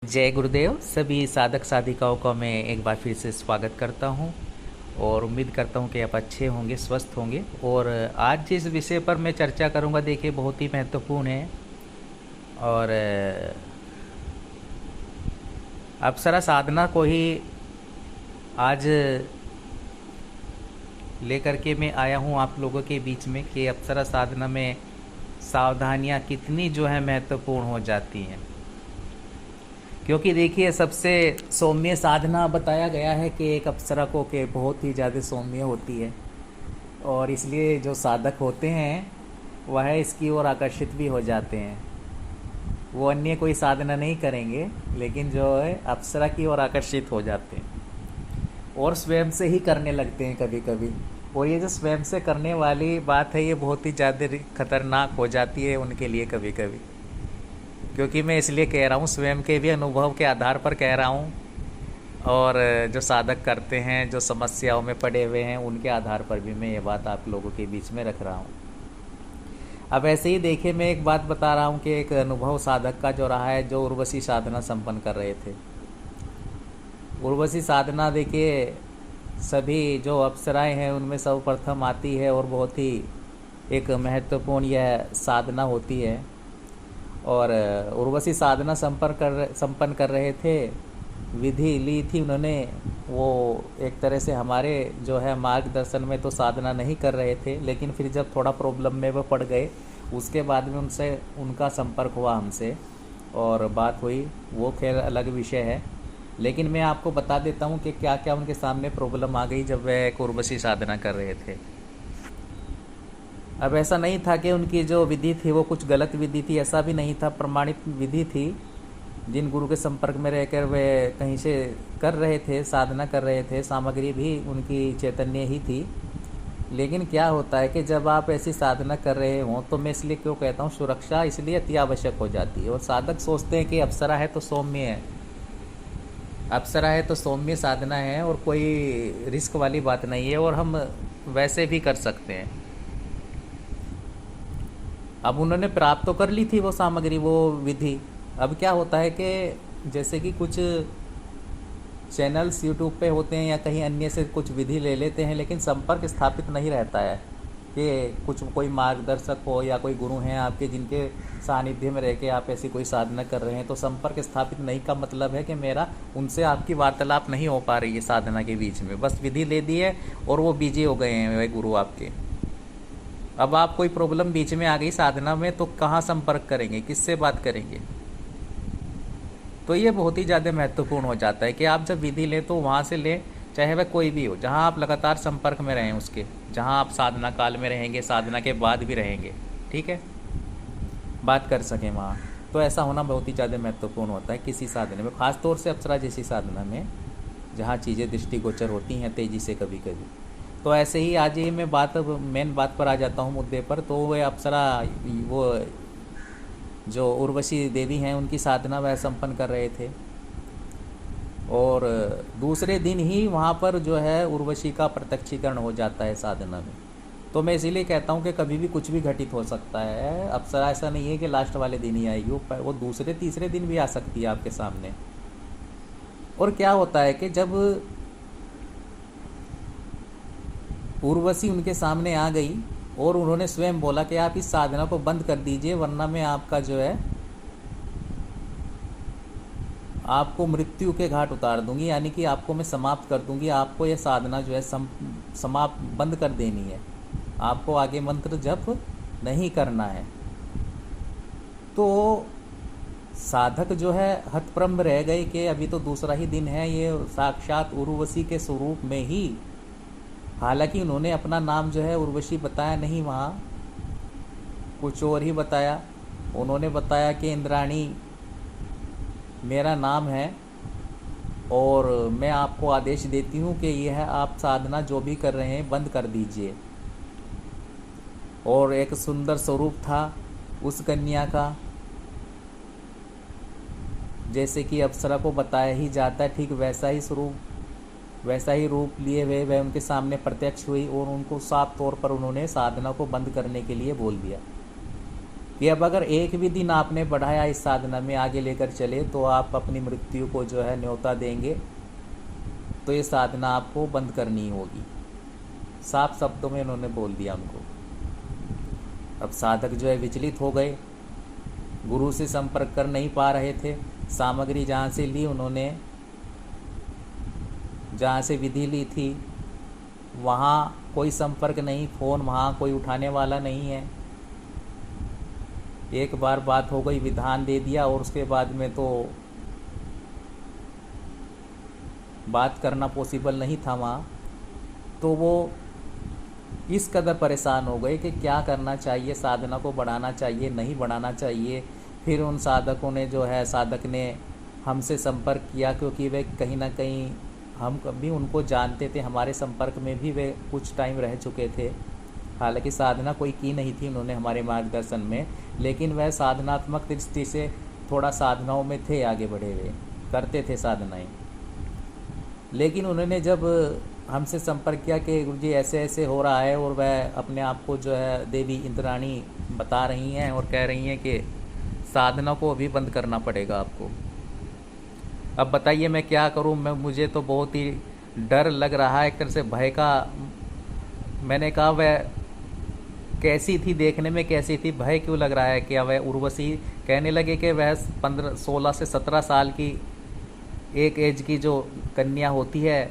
जय गुरुदेव। सभी साधक साधिकाओं का मैं एक बार फिर से स्वागत करता हूं और उम्मीद करता हूं कि आप अच्छे होंगे, स्वस्थ होंगे। और आज जिस विषय पर मैं चर्चा करूंगा, देखिए बहुत ही महत्वपूर्ण है। और अप्सरा साधना को ही आज लेकर के मैं आया हूं आप लोगों के बीच में कि अप्सरा साधना में सावधानियां कितनी जो है महत्वपूर्ण हो जाती हैं। क्योंकि देखिए सबसे सौम्य साधना बताया गया है कि एक अप्सरा को के बहुत ही ज़्यादा सौम्य होती है, और इसलिए जो साधक होते हैं वह इसकी ओर आकर्षित भी हो जाते हैं। वो अन्य कोई साधना नहीं करेंगे, लेकिन जो है अप्सरा की ओर आकर्षित हो जाते हैं और स्वयं से ही करने लगते हैं कभी कभी। और ये जो स्वयं से करने वाली बात है, ये बहुत ही ज़्यादा खतरनाक हो जाती है उनके लिए कभी कभी। क्योंकि मैं इसलिए कह रहा हूँ, स्वयं के भी अनुभव के आधार पर कह रहा हूँ, और जो साधक करते हैं, जो समस्याओं में पड़े हुए हैं, उनके आधार पर भी मैं ये बात आप लोगों के बीच में रख रहा हूँ। अब ऐसे ही देखिए, मैं एक बात बता रहा हूँ कि एक अनुभव साधक का जो रहा है, जो उर्वशी साधना संपन्न कर रहे थे। उर्वशी साधना देखिए सभी जो अप्सराएं हैं उनमें सर्वप्रथम आती है, और बहुत ही एक महत्वपूर्ण यह साधना होती है। और उर्वशी साधना संपन्न कर रहे थे, विधि ली थी उन्होंने। वो एक तरह से हमारे जो है मार्गदर्शन में तो साधना नहीं कर रहे थे, लेकिन फिर जब थोड़ा प्रॉब्लम में वो पड़ गए, उसके बाद में उनसे उनका संपर्क हुआ हमसे और बात हुई। वो खैर अलग विषय है, लेकिन मैं आपको बता देता हूँ कि क्या क्या उनके सामने प्रॉब्लम आ गई जब वे एक उर्वशी साधना कर रहे थे। अब ऐसा नहीं था कि उनकी जो विधि थी वो कुछ गलत विधि थी, ऐसा भी नहीं था। प्रमाणित विधि थी, जिन गुरु के संपर्क में रहकर वे कहीं से कर रहे थे, साधना कर रहे थे, सामग्री भी उनकी चैतन्य ही थी। लेकिन क्या होता है कि जब आप ऐसी साधना कर रहे हों, तो मैं इसलिए क्यों कहता हूँ, सुरक्षा इसलिए अति आवश्यक हो जाती है। और साधक सोचते हैं कि अप्सरा है तो सौम्य है, अप्सरा है तो सौम्य साधना है और कोई रिस्क वाली बात नहीं है, और हम वैसे भी कर सकते हैं। अब उन्होंने प्राप्त तो कर ली थी वो सामग्री, वो विधि। अब क्या होता है कि जैसे कि कुछ चैनल्स यूट्यूब पे होते हैं या कहीं अन्य से कुछ विधि ले लेते हैं, लेकिन संपर्क स्थापित नहीं रहता है कि कुछ कोई मार्गदर्शक हो या कोई गुरु हैं आपके, जिनके सानिध्य में रह के आप ऐसी कोई साधना कर रहे हैं। तो संपर्क स्थापित नहीं का मतलब है कि मेरा उनसे आपकी वार्तालाप नहीं हो पा रही है साधना के बीच में। बस विधि ले दी है और वो बिजी हो गए हैं वे गुरु आपके। अब आप कोई प्रॉब्लम बीच में आ गई साधना में, तो कहाँ संपर्क करेंगे, किससे बात करेंगे? तो ये बहुत ही ज़्यादा महत्वपूर्ण हो जाता है कि आप जब विधि लें तो वहाँ से लें, चाहे वह कोई भी हो, जहाँ आप लगातार संपर्क में रहें उसके, जहाँ आप साधना काल में रहेंगे, साधना के बाद भी रहेंगे, ठीक है, बात कर सकें वहाँ। तो ऐसा होना बहुत ही ज़्यादा महत्वपूर्ण होता है किसी साधना में, ख़ासतौर से अप्सरा जैसी साधना में, जहाँ चीज़ें दृष्टिगोचर होती हैं तेज़ी से कभी कभी। तो ऐसे ही आज ही मैं मेन बात पर आ जाता हूँ, मुद्दे पर। तो वह अप्सरा, वो जो उर्वशी देवी हैं, उनकी साधना वह संपन्न कर रहे थे, और दूसरे दिन ही वहाँ पर जो है उर्वशी का प्रत्यक्षीकरण हो जाता है साधना में। तो मैं इसीलिए कहता हूँ कि कभी भी कुछ भी घटित हो सकता है। अप्सरा ऐसा नहीं है कि लास्ट वाले दिन ही आएगी, वो दूसरे तीसरे दिन भी आ सकती है आपके सामने। और क्या होता है कि जब उर्वशी उनके सामने आ गई और उन्होंने स्वयं बोला कि आप इस साधना को बंद कर दीजिए, वरना मैं आपका जो है आपको मृत्यु के घाट उतार दूंगी, यानी कि आपको मैं समाप्त कर दूंगी। आपको यह साधना जो है समाप्त बंद कर देनी है, आपको आगे मंत्र जप नहीं करना है। तो साधक जो है हतप्रम्भ रह गए कि अभी तो दूसरा ही दिन है, ये साक्षात उर्वशी के स्वरूप में ही, हालांकि उन्होंने अपना नाम जो है उर्वशी बताया नहीं, वहाँ कुछ और ही बताया। उन्होंने बताया कि इंद्राणी मेरा नाम है, और मैं आपको आदेश देती हूँ कि यह आप साधना जो भी कर रहे हैं बंद कर दीजिए। और एक सुंदर स्वरूप था उस कन्या का, जैसे कि अप्सरा को बताया ही जाता है, ठीक वैसा ही स्वरूप, वैसा ही रूप लिए हुए वह उनके सामने प्रत्यक्ष हुई, और उनको साफ तौर पर उन्होंने साधना को बंद करने के लिए बोल दिया। कि अब अगर एक भी दिन आपने बढ़ाया इस साधना में आगे लेकर चले तो आप अपनी मृत्यु को जो है न्योता देंगे, तो ये साधना आपको बंद करनी होगी। साफ शब्दों में उन्होंने बोल दिया हमको। अब साधक जो है विचलित हो गए, गुरु से संपर्क कर नहीं पा रहे थे। सामग्री जहाँ से ली उन्होंने, जहाँ से विधि ली थी वहाँ कोई संपर्क नहीं, फ़ोन वहाँ कोई उठाने वाला नहीं है। एक बार बात हो गई, विधान दे दिया और उसके बाद में तो बात करना पॉसिबल नहीं था वहाँ। तो वो इस कदर परेशान हो गए कि क्या करना चाहिए, साधना को बढ़ाना चाहिए नहीं बढ़ाना चाहिए। फिर उन साधकों ने जो है, साधक ने हमसे संपर्क किया, क्योंकि वे कहीं ना कहीं हम कभी उनको जानते थे, हमारे संपर्क में भी वे कुछ टाइम रह चुके थे। हालांकि साधना कोई की नहीं थी उन्होंने हमारे मार्गदर्शन में, लेकिन वह साधनात्मक दृष्टि से थोड़ा साधनाओं में थे आगे बढ़े हुए, करते थे साधनाएं। लेकिन उन्होंने जब हमसे संपर्क किया कि गुरुजी ऐसे ऐसे हो रहा है, और वह अपने आप को जो है देवी इंद्राणी बता रही हैं और कह रही हैं कि साधना को अभी बंद करना पड़ेगा आपको। अब बताइए मैं क्या करूं, मुझे तो बहुत ही डर लग रहा है, एक तरह से भय का। मैंने कहा वह कैसी थी, देखने में कैसी थी, भय क्यों लग रहा है? क्या वह उर्वशी? कहने लगे कि वह 16 से 17 साल की एक एज की जो कन्या होती है,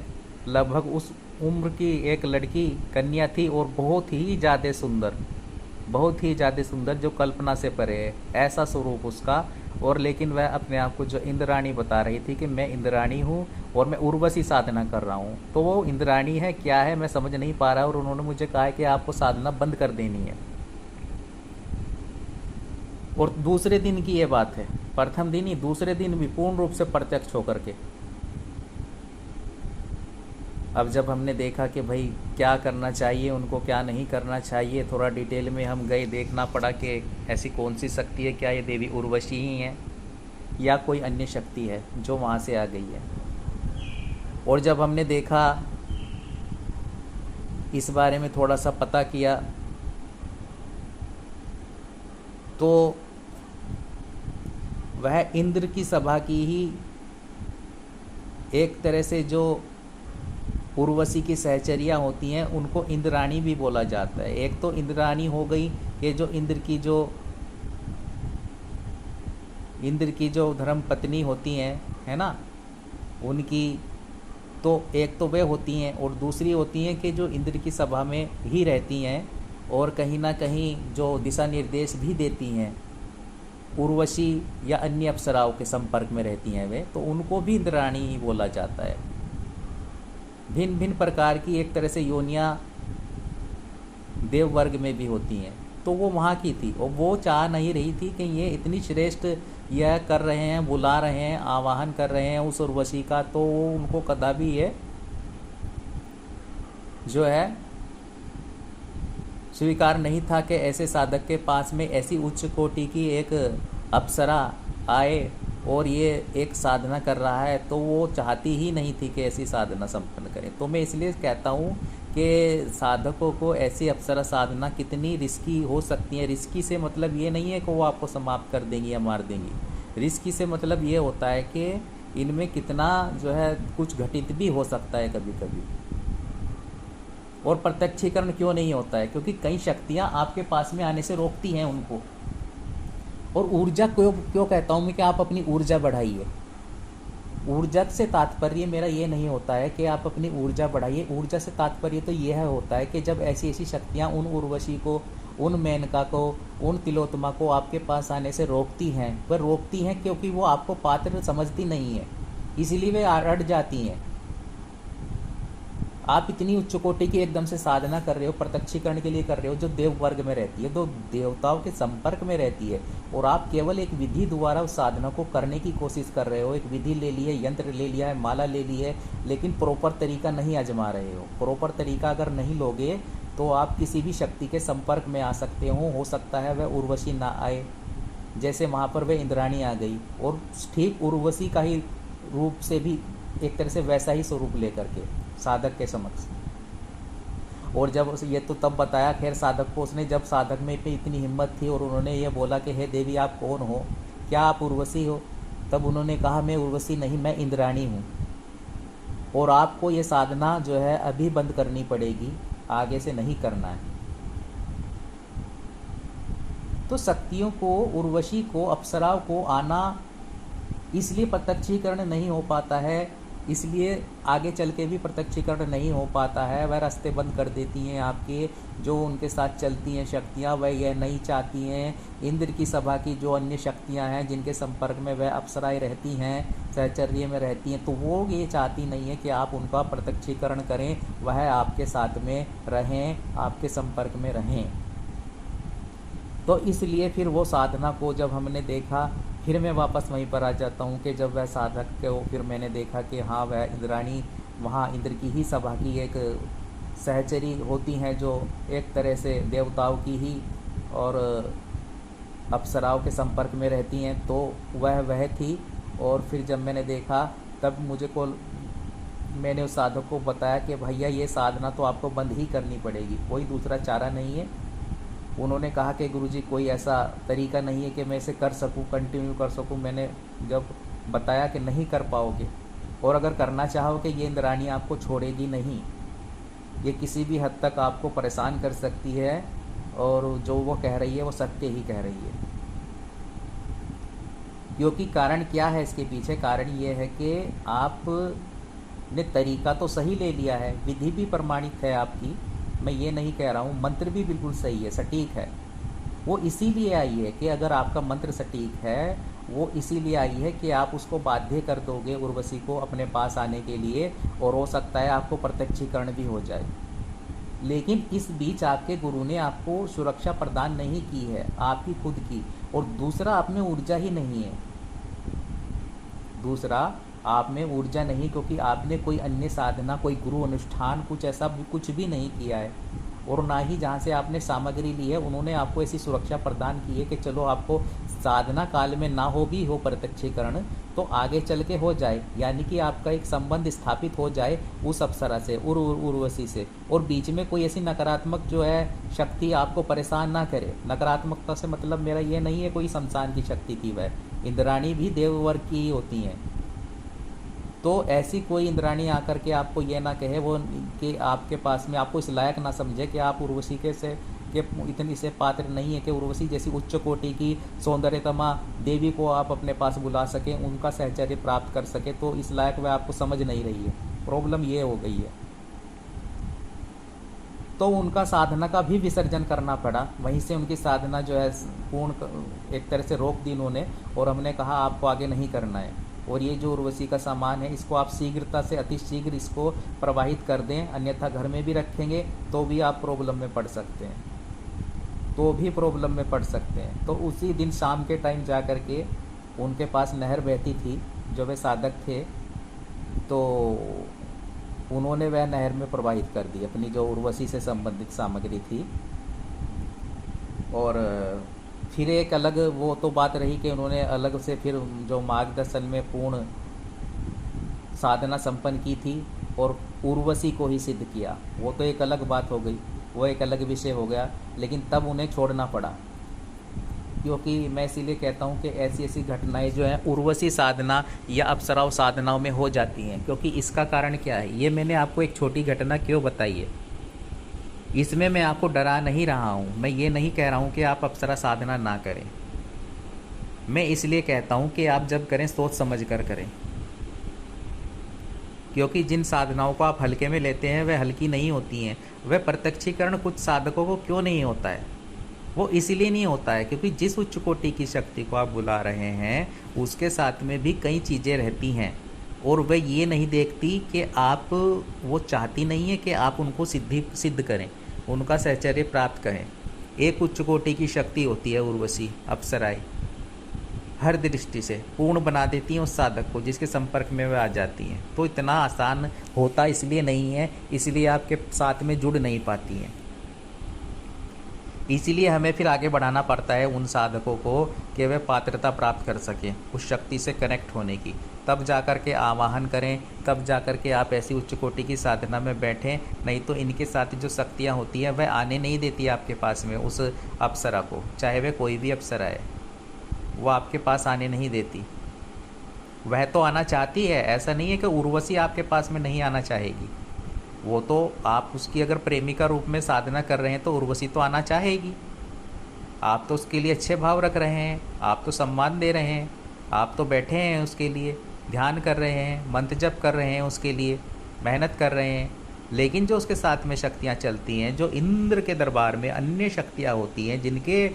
लगभग उस उम्र की एक लड़की कन्या थी, और बहुत ही ज़्यादा सुंदर, बहुत ही ज़्यादा सुंदर, जो कल्पना से परे है, ऐसा स्वरूप उसका। और लेकिन वह अपने आप को जो इंद्राणी बता रही थी कि मैं इंद्राणी हूँ और मैं उर्वशी साधना कर रहा हूँ। तो वो इंद्राणी है क्या है मैं समझ नहीं पा रहा, और उन्होंने मुझे कहा है कि आपको साधना बंद कर देनी है। और दूसरे दिन की ये बात है, प्रथम दिन ही, दूसरे दिन भी पूर्ण रूप से प्रत्यक्ष होकर के। अब जब हमने देखा कि भाई क्या करना चाहिए उनको, क्या नहीं करना चाहिए, थोड़ा डिटेल में हम गए, देखना पड़ा कि ऐसी कौन सी शक्ति है, क्या ये देवी उर्वशी ही है या कोई अन्य शक्ति है जो वहाँ से आ गई है। और जब हमने देखा, इस बारे में थोड़ा सा पता किया, तो वह इंद्र की सभा की ही एक तरह से जो उर्वशी की सहचरियाँ होती हैं उनको इंद्राणी भी बोला जाता है। एक तो इंद्राणी हो गई कि जो इंद्र की जो धर्म पत्नी होती हैं, है ना, उनकी तो एक तो वे होती हैं, और दूसरी होती हैं कि जो इंद्र की सभा में ही रहती हैं और कहीं ना कहीं जो दिशा निर्देश भी देती हैं, उर्वशी या अन्य अप्सराओं के संपर्क में रहती हैं वे, तो उनको भी इंद्राणी ही बोला जाता है। भिन्न भिन्न प्रकार की एक तरह से योनियाँ देव वर्ग में भी होती हैं। तो वो वहाँ की थी, और वो चाह नहीं रही थी कि ये इतनी श्रेष्ठ यह कर रहे हैं, बुला रहे हैं, आवाहन कर रहे हैं उस उर्वशी का, तो वो उनको कदापि ये जो है स्वीकार नहीं था कि ऐसे साधक के पास में ऐसी उच्च कोटि की एक अप्सरा आए और ये एक साधना कर रहा है। तो वो चाहती ही नहीं थी कि ऐसी साधना संपन्न करें। तो मैं इसलिए कहता हूँ कि साधकों को ऐसी अप्सरा साधना कितनी रिस्की हो सकती है। रिस्की से मतलब ये नहीं है कि वो आपको समाप्त कर देंगी या मार देंगी। रिस्की से मतलब ये होता है कि इनमें कितना जो है कुछ घटित भी हो सकता है कभी कभी। और प्रत्यक्षीकरण क्यों नहीं होता है? क्योंकि कई शक्तियाँ आपके पास में आने से रोकती हैं उनको। और ऊर्जा क्यों कहता हूँ मैं कि आप अपनी ऊर्जा बढ़ाइए। ऊर्जा से तात्पर्य मेरा ये नहीं होता है कि आप अपनी ऊर्जा बढ़ाइए। ऊर्जा से तात्पर्य तो यह होता है कि जब ऐसी ऐसी शक्तियाँ उन उर्वशी को, उन मेनका को, उन तिलोत्तमा को आपके पास आने से रोकती हैं, वह रोकती हैं क्योंकि वो आपको पात्र समझती नहीं है, इसीलिए वे अड़ जाती हैं। आप इतनी उच्च कोटि की एकदम से साधना कर रहे हो, प्रत्यक्षीकरण के लिए कर रहे हो, जो देव वर्ग में रहती है, तो देवताओं के संपर्क में रहती है, और आप केवल एक विधि द्वारा उस साधना को करने की कोशिश कर रहे हो। एक विधि ले ली है, यंत्र ले लिया है, माला ले ली है, लेकिन प्रॉपर तरीका नहीं आजमा रहे हो। प्रॉपर तरीका अगर नहीं लोगे तो आप किसी भी शक्ति के संपर्क में आ सकते हो सकता है वह उर्वशी ना आए, जैसे वहाँ पर वह इंद्राणी आ गई, और ठीक उर्वशी का ही रूप से भी एक तरह से वैसा ही स्वरूप लेकर के साधक के समक्ष। और जब ये तो तब बताया खैर साधक को उसने, जब साधक में पे इतनी हिम्मत थी और उन्होंने ये बोला कि हे देवी आप कौन हो, क्या आप उर्वशी हो? तब उन्होंने कहा मैं उर्वशी नहीं, मैं इंद्राणी हूँ, और आपको ये साधना जो है अभी बंद करनी पड़ेगी, आगे से नहीं करना है। तो शक्तियों को, उर्वशी को, अप्सराओं को आना इसलिए प्रत्यक्षीकरण नहीं हो पाता है, इसलिए आगे चल के भी प्रत्यक्षीकरण नहीं हो पाता है। वह रास्ते बंद कर देती हैं आपके, जो उनके साथ चलती हैं शक्तियाँ, वह यह नहीं चाहती हैं इंद्र की सभा की जो अन्य शक्तियाँ हैं जिनके संपर्क में वह अप्सराएँ रहती हैं, सहचर्य में रहती हैं, तो वो ये चाहती नहीं है कि आप उनका प्रत्यक्षीकरण करें, वह आपके साथ में रहें, आपके संपर्क में रहें। तो इसलिए फिर वो साधना को जब हमने देखा, फिर मैं वापस वहीं पर आ जाता हूँ कि जब वह साधक को फिर मैंने देखा कि हाँ वह इंद्राणी वहाँ इंद्र की ही सभा की एक सहचरी होती हैं, जो एक तरह से देवताओं की ही और अप्सराओं के संपर्क में रहती हैं, तो वह थी। और फिर जब मैंने देखा तब मैंने उस साधक को बताया कि भैया ये साधना तो आपको बंद ही करनी पड़ेगी, कोई दूसरा चारा नहीं है। उन्होंने कहा कि गुरुजी कोई ऐसा तरीका नहीं है कि मैं इसे कर सकूं, कंटिन्यू कर सकूं। मैंने जब बताया कि नहीं कर पाओगे, और अगर करना चाहो कि ये इंद्राणी आपको छोड़ेगी नहीं, ये किसी भी हद तक आपको परेशान कर सकती है, और जो वो कह रही है वो सत्य ही कह रही है। क्योंकि कारण क्या है इसके पीछे? कारण ये है कि आपने तरीका तो सही ले लिया है, विधि भी प्रमाणित है आपकी, मैं ये नहीं कह रहा हूँ, मंत्र भी बिल्कुल सही है, सटीक है। वो इसीलिए आई है कि अगर आपका मंत्र सटीक है, वो इसीलिए आई है कि आप उसको बाध्य कर दोगे उर्वशी को अपने पास आने के लिए, और हो सकता है आपको प्रत्यक्षीकरण भी हो जाए। लेकिन इस बीच आपके गुरु ने आपको सुरक्षा प्रदान नहीं की है, आपकी खुद की, और दूसरा आप में ऊर्जा ही नहीं है। दूसरा आप में ऊर्जा नहीं, क्योंकि आपने कोई अन्य साधना, कोई गुरु अनुष्ठान, कुछ ऐसा कुछ भी नहीं किया है, और ना ही जहाँ से आपने सामग्री ली है उन्होंने आपको ऐसी सुरक्षा प्रदान की है कि चलो आपको साधना काल में ना हो भी हो प्रत्यक्षीकरण, तो आगे चल के हो जाए, यानी कि आपका एक संबंध स्थापित हो जाए उस अप्सरा से, उर्वशी से, और बीच में कोई ऐसी नकारात्मक जो है शक्ति आपको परेशान ना करे। नकारात्मकता से मतलब मेरा ये नहीं है कोई शमशान की शक्ति थी, वह इंद्राणी भी देववर्ग की ही होती हैं। तो ऐसी कोई इंद्राणी आकर के आपको ये ना कहे वो कि आपके पास में, आपको इस लायक ना समझे कि आप उर्वशी के इतनी से पात्र नहीं है कि उर्वशी जैसी उच्च कोटि की सौंदर्यतमा देवी को आप अपने पास बुला सकें, उनका सहचर्य प्राप्त कर सके, तो इस लायक वह आपको समझ नहीं रही है। प्रॉब्लम ये हो गई है। तो उनका साधना का भी विसर्जन करना पड़ा, वहीं से उनकी साधना जो है पूर्ण एक तरह से रोक दी उन्होंने, और हमने कहा आपको आगे नहीं करना है, और ये जो उर्वशी का सामान है इसको आप शीघ्रता से, अति शीघ्र इसको प्रवाहित कर दें, अन्यथा घर में भी रखेंगे तो भी आप प्रॉब्लम में पड़ सकते हैं, तो उसी दिन शाम के टाइम जा कर के उनके पास नहर बहती थी, जो वे साधक थे, तो उन्होंने वह नहर में प्रवाहित कर दी अपनी जो उर्वशी से संबंधित सामग्री थी। और फिर एक अलग वो तो बात रही कि उन्होंने अलग से फिर जो मार्गदर्शन में पूर्ण साधना संपन्न की थी और उर्वशी को ही सिद्ध किया, वो तो एक अलग बात हो गई, वो एक अलग विषय हो गया। लेकिन तब उन्हें छोड़ना पड़ा, क्योंकि मैं इसीलिए कहता हूँ कि ऐसी ऐसी घटनाएं जो हैं उर्वशी साधना या अप्सराओं साधनाओं में हो जाती हैं। क्योंकि इसका कारण क्या है, ये मैंने आपको एक छोटी घटना क्यों बताई है, इसमें मैं आपको डरा नहीं रहा हूँ, मैं ये नहीं कह रहा हूँ कि आप अप्सरा साधना ना करें, मैं इसलिए कहता हूँ कि आप जब करें सोच समझ कर करें। क्योंकि जिन साधनाओं को आप हल्के में लेते हैं वह हल्की नहीं होती हैं। वह प्रत्यक्षीकरण कुछ साधकों को क्यों नहीं होता है, वो इसीलिए नहीं होता है क्योंकि जिस उच्च कोटि की शक्ति को आप बुला रहे हैं उसके साथ में भी कई चीज़ें रहती हैं, और वह ये नहीं देखती कि आप, वो चाहती नहीं है कि आप उनको सिद्ध करें, उनका सहचर्य प्राप्त करें। एक उच्च कोटि की शक्ति होती है उर्वशी, अप्सराएं हर दृष्टि से पूर्ण बना देती हैं उस साधक को जिसके संपर्क में वह आ जाती हैं। तो इतना आसान होता इसलिए नहीं है, इसलिए आपके साथ में जुड़ नहीं पाती हैं। इसीलिए हमें फिर आगे बढ़ाना पड़ता है उन साधकों को कि वे पात्रता प्राप्त कर सकें उस शक्ति से कनेक्ट होने की। तब जा कर के आवाहन करें, तब जा कर के आप ऐसी उच्च कोटि की साधना में बैठें। नहीं तो इनके साथ जो शक्तियाँ होती हैं वह आने नहीं देती आपके पास में उस अप्सरा को, चाहे वह कोई भी अप्सरा है, वो आपके पास आने नहीं देती। वह तो आना चाहती है, ऐसा नहीं है कि उर्वशी आपके पास में नहीं आना चाहेगी। वो तो आप उसकी अगर प्रेमिका रूप में साधना कर रहे हैं तो उर्वशी तो आना चाहेगी। आप तो उसके लिए अच्छे भाव रख रहे हैं, आप तो सम्मान दे रहे हैं, आप तो बैठे हैं उसके लिए, ध्यान कर रहे हैं, मंत्र जप कर रहे हैं, उसके लिए मेहनत कर रहे हैं। लेकिन जो उसके साथ में शक्तियाँ चलती हैं, जो इंद्र के दरबार में अन्य शक्तियाँ होती हैं, जिनके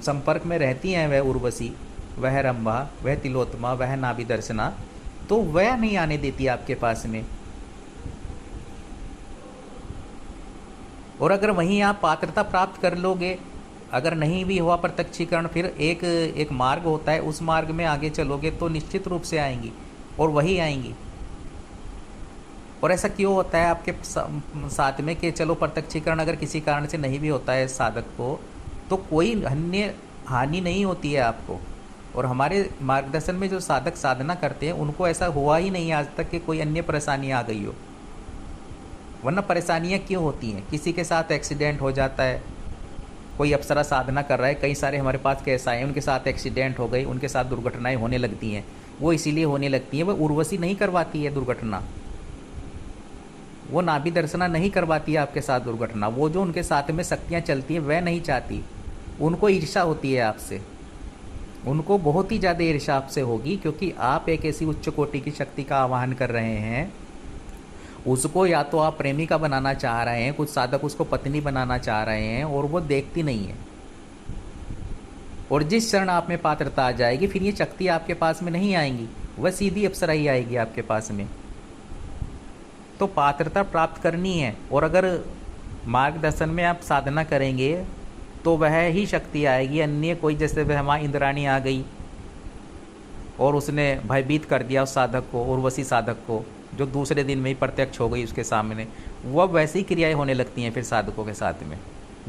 संपर्क में रहती हैं, वह उर्वशी, वह रंभा, वह तिलोत्तमा, वह नाभि दर्शना, तो वह नहीं आने देती आपके पास में। और अगर वहीं आप पात्रता प्राप्त कर लोगे, अगर नहीं भी हुआ प्रत्यक्षीकरण, फिर एक मार्ग होता है, उस मार्ग में आगे चलोगे तो निश्चित रूप से आएंगी, और वही आएंगी। और ऐसा क्यों होता है आपके साथ में कि चलो प्रत्यक्षीकरण अगर किसी कारण से नहीं भी होता है साधक को, तो कोई अन्य हानि नहीं होती है आपको। और हमारे मार्गदर्शन में जो साधक साधना करते हैं उनको ऐसा हुआ ही नहीं आज तक कि कोई अन्य परेशानी आ गई हो। वरना परेशानियाँ क्यों होती हैं? किसी के साथ एक्सीडेंट हो जाता है, कोई अप्सरा साधना कर रहा है, कई सारे हमारे पास केस आए, उनके साथ एक्सीडेंट हो गई, उनके साथ दुर्घटनाएं होने लगती हैं। वो इसीलिए होने लगती हैं, वो उर्वशी नहीं करवाती है दुर्घटना, वो नाभि दर्शना नहीं करवाती है आपके साथ दुर्घटना। वो जो उनके साथ में शक्तियाँ चलती हैं वह नहीं चाहती, उनको ईर्ष्या होती है आपसे, उनको बहुत ही ज़्यादा ईर्ष्या आपसे होगी, क्योंकि आप एक ऐसी उच्च कोटि की शक्ति का आवाहन कर रहे हैं। उसको या तो आप प्रेमिका बनाना चाह रहे हैं, कुछ साधक उसको पत्नी बनाना चाह रहे हैं, और वो देखती नहीं है। और जिस क्षण आप में पात्रता आ जाएगी, फिर ये शक्ति आपके पास में नहीं आएंगी, वह सीधी अप्सरा ही आएगी आपके पास में। तो पात्रता प्राप्त करनी है, और अगर मार्गदर्शन में आप साधना करेंगे तो वह ही शक्ति आएगी। अन्य कोई, जैसे वह हमारी इंद्राणी आ गई और उसने भयभीत कर दिया उस साधक को, उर्वशी साधक को, जो दूसरे दिन में ही प्रत्यक्ष हो गई उसके सामने, वह वैसी क्रियाएं होने लगती हैं फिर साधकों के साथ में।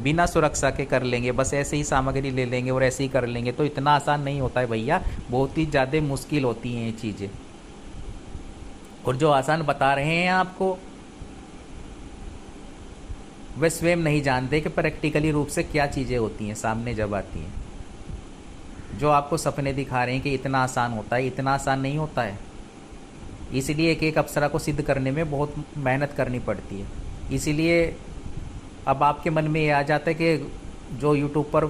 बिना सुरक्षा के कर लेंगे, बस ऐसे ही सामग्री ले लेंगे और ऐसे ही कर लेंगे। तो इतना आसान नहीं होता है भैया, बहुत ही ज़्यादा मुश्किल होती हैं ये चीज़ें। और जो आसान बता रहे हैं आपको, वे स्वयं नहीं जानते कि प्रैक्टिकली रूप से क्या चीज़ें होती हैं सामने जब आती हैं। जो आपको सपने दिखा रहे हैं कि इतना आसान होता है, इतना आसान नहीं होता है। इसलिए एक एक अप्सरा को सिद्ध करने में बहुत मेहनत करनी पड़ती है। इसीलिए अब आपके मन में ये आ जाता है कि जो यूट्यूब पर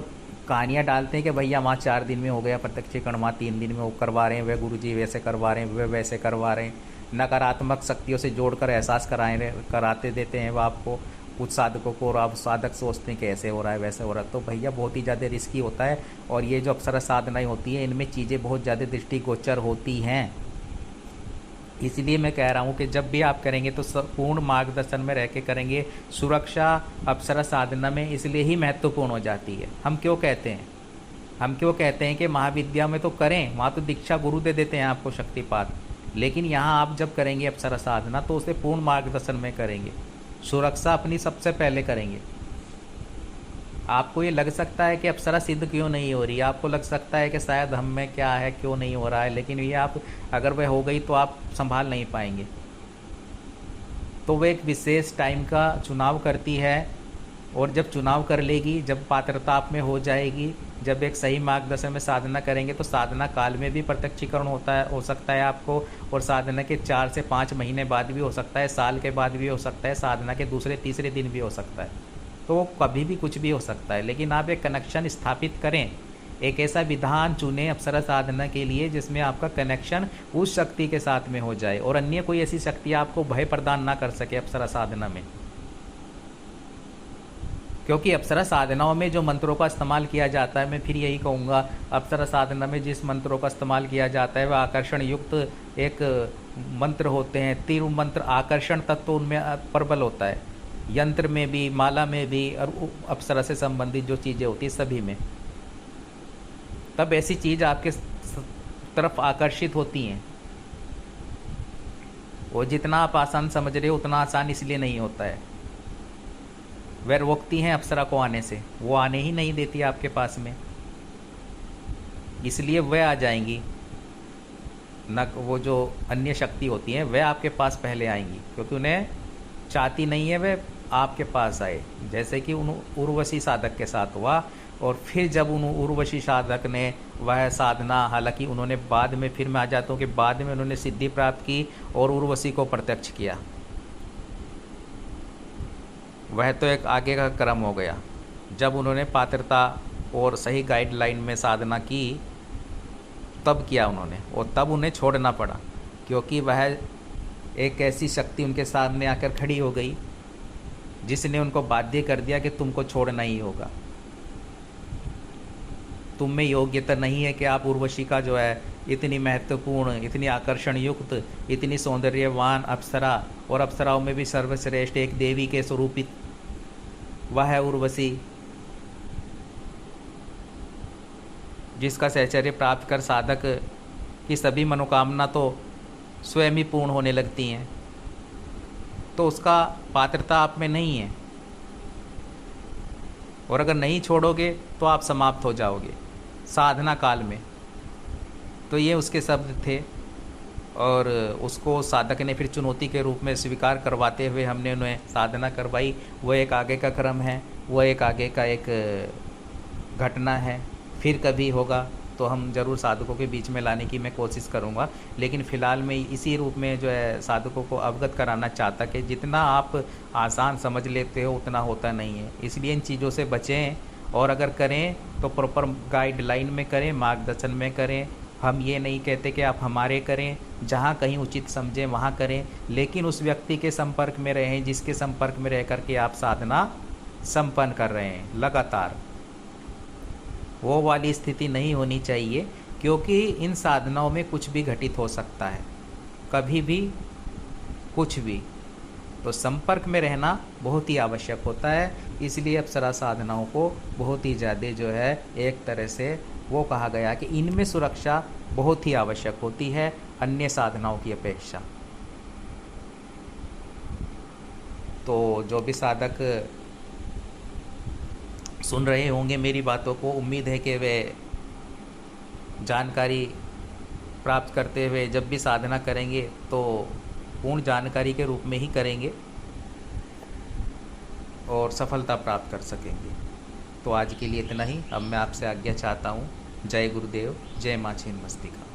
कहानियाँ डालते हैं कि भैया वहाँ 4 दिन में हो गया प्रत्यक्षीकरण, वहाँ 3 दिन में वो करवा रहे हैं, वह गुरुजी वैसे करवा रहे हैं, वे वैसे करवा रहे हैं, नकारात्मक शक्तियों से जोड़कर एहसास कराते देते हैं वो आपको, कुछ साधकों को, और आप साधक सोचते हैं कि ऐसे हो रहा है वैसे हो रहा है। तो भैया बहुत ही ज़्यादा रिस्की होता है। और ये जो अप्सरा साधनाएँ होती हैं, इनमें चीज़ें बहुत ज़्यादा दृष्टिगोचर होती हैं। इसलिए मैं कह रहा हूँ कि जब भी आप करेंगे तो पूर्ण मार्गदर्शन में रह के करेंगे। सुरक्षा अप्सरा साधना में इसलिए ही महत्वपूर्ण हो जाती है। हम क्यों कहते हैं कि महाविद्या में तो करें, वहाँ तो दीक्षा गुरु दे देते हैं आपको शक्तिपात, लेकिन यहाँ आप जब करेंगे अप्सरा साधना तो उसे पूर्ण मार्गदर्शन में करेंगे, सुरक्षा अपनी सबसे पहले करेंगे। आपको ये लग सकता है कि अप्सरा सिद्ध क्यों नहीं हो रही, आपको लग सकता है कि शायद हम में क्या है, क्यों नहीं हो रहा है, लेकिन ये आप अगर वह हो गई तो आप संभाल नहीं पाएंगे। तो वह एक विशेष टाइम का चुनाव करती है, और जब चुनाव कर लेगी, जब पात्रता आप में हो जाएगी, जब एक सही मार्गदर्शन में साधना करेंगे तो साधना काल में भी प्रत्यक्षीकरण हो सकता है आपको, और साधना के 4 से 5 महीने बाद भी हो सकता है, साल के बाद भी हो सकता है, साधना के दूसरे तीसरे दिन भी हो सकता है। तो कभी भी कुछ भी हो सकता है। लेकिन आप एक कनेक्शन स्थापित करें, एक ऐसा विधान चुनें अप्सरा साधना के लिए जिसमें आपका कनेक्शन उस शक्ति के साथ में हो जाए, और अन्य कोई ऐसी शक्ति आपको भय प्रदान ना कर सके अप्सरा साधना में। क्योंकि अप्सरा साधनाओं में जो मंत्रों का इस्तेमाल किया जाता है, मैं फिर यही कहूँगा, अप्सरा साधना में जिस मंत्रों का इस्तेमाल किया जाता है वह आकर्षण युक्त एक मंत्र होते हैं। तीर मंत्र, आकर्षण तत्व उनमें प्रबल होता है, यंत्र में भी, माला में भी, और अप्सरा से संबंधित जो चीज़ें होती है सभी में। तब ऐसी चीज़ आपके तरफ आकर्षित होती हैं। वो जितना आप आसान समझ रहे हो उतना आसान इसलिए नहीं होता है। वह रोकती हैं अप्सरा को आने से, वो आने ही नहीं देती आपके पास में, इसलिए वह आ जाएंगी। न वो जो अन्य शक्ति होती हैं वह आपके पास पहले आएंगी, क्योंकि उन्हें चाहती नहीं है वह आपके पास आए, जैसे कि उन उर्वशी साधक के साथ हुआ। और फिर जब उन उर्वशी साधक ने वह साधना, हालांकि उन्होंने बाद में, फिर मैं आ जाता हूँ कि बाद में उन्होंने सिद्धि प्राप्त की और उर्वशी को प्रत्यक्ष किया, वह तो एक आगे का क्रम हो गया। जब उन्होंने पात्रता और सही गाइडलाइन में साधना की तब किया उन्होंने, और तब उन्हें छोड़ना पड़ा, क्योंकि वह एक ऐसी शक्ति उनके सामने आकर खड़ी हो गई जिसने उनको बाध्य कर दिया कि तुमको छोड़ना ही होगा। तुम में योग्यता नहीं है कि आप उर्वशी का जो है इतनी महत्वपूर्ण, इतनी आकर्षण युक्त, इतनी सौंदर्यवान अप्सरा, और अप्सराओं में भी सर्वश्रेष्ठ एक देवी के स्वरूपित वह है उर्वशी, जिसका सहचर्य प्राप्त कर साधक की सभी मनोकामना तो स्वयं ही पूर्ण होने लगती हैं, तो उसका पात्रता आप में नहीं है। और अगर नहीं छोड़ोगे तो आप समाप्त हो जाओगे साधना काल में। तो ये उसके शब्द थे, और उसको साधक ने फिर चुनौती के रूप में स्वीकार करवाते हुए हमने उन्हें साधना करवाई। वह एक आगे का क्रम है, वह एक आगे का एक घटना है। फिर कभी होगा तो हम ज़रूर साधकों के बीच में लाने की मैं कोशिश करूँगा, लेकिन फ़िलहाल मैं इसी रूप में जो है साधकों को अवगत कराना चाहता कि जितना आप आसान समझ लेते हो उतना होता नहीं है। इसलिए इन चीज़ों से बचें, और अगर करें तो प्रॉपर गाइडलाइन में करें, मार्गदर्शन में करें। हम ये नहीं कहते कि आप हमारे करें, जहाँ कहीं उचित समझें वहाँ करें, लेकिन उस व्यक्ति के संपर्क में रहें जिसके संपर्क में रह कर के आप साधना संपन्न कर रहे हैं लगातार। वो वाली स्थिति नहीं होनी चाहिए, क्योंकि इन साधनाओं में कुछ भी घटित हो सकता है, कभी भी कुछ भी। तो संपर्क में रहना बहुत ही आवश्यक होता है। इसलिए अप्सरा साधनाओं को बहुत ही ज़्यादा जो है एक तरह से वो कहा गया कि इनमें सुरक्षा बहुत ही आवश्यक होती है अन्य साधनाओं की अपेक्षा। तो जो भी साधक सुन रहे होंगे मेरी बातों को, उम्मीद है कि वे जानकारी प्राप्त करते हुए जब भी साधना करेंगे तो पूर्ण जानकारी के रूप में ही करेंगे और सफलता प्राप्त कर सकेंगे। तो आज के लिए इतना ही। अब मैं आपसे आज्ञा चाहता हूँ। जय गुरुदेव, जय माँ छिन्नमस्तिका।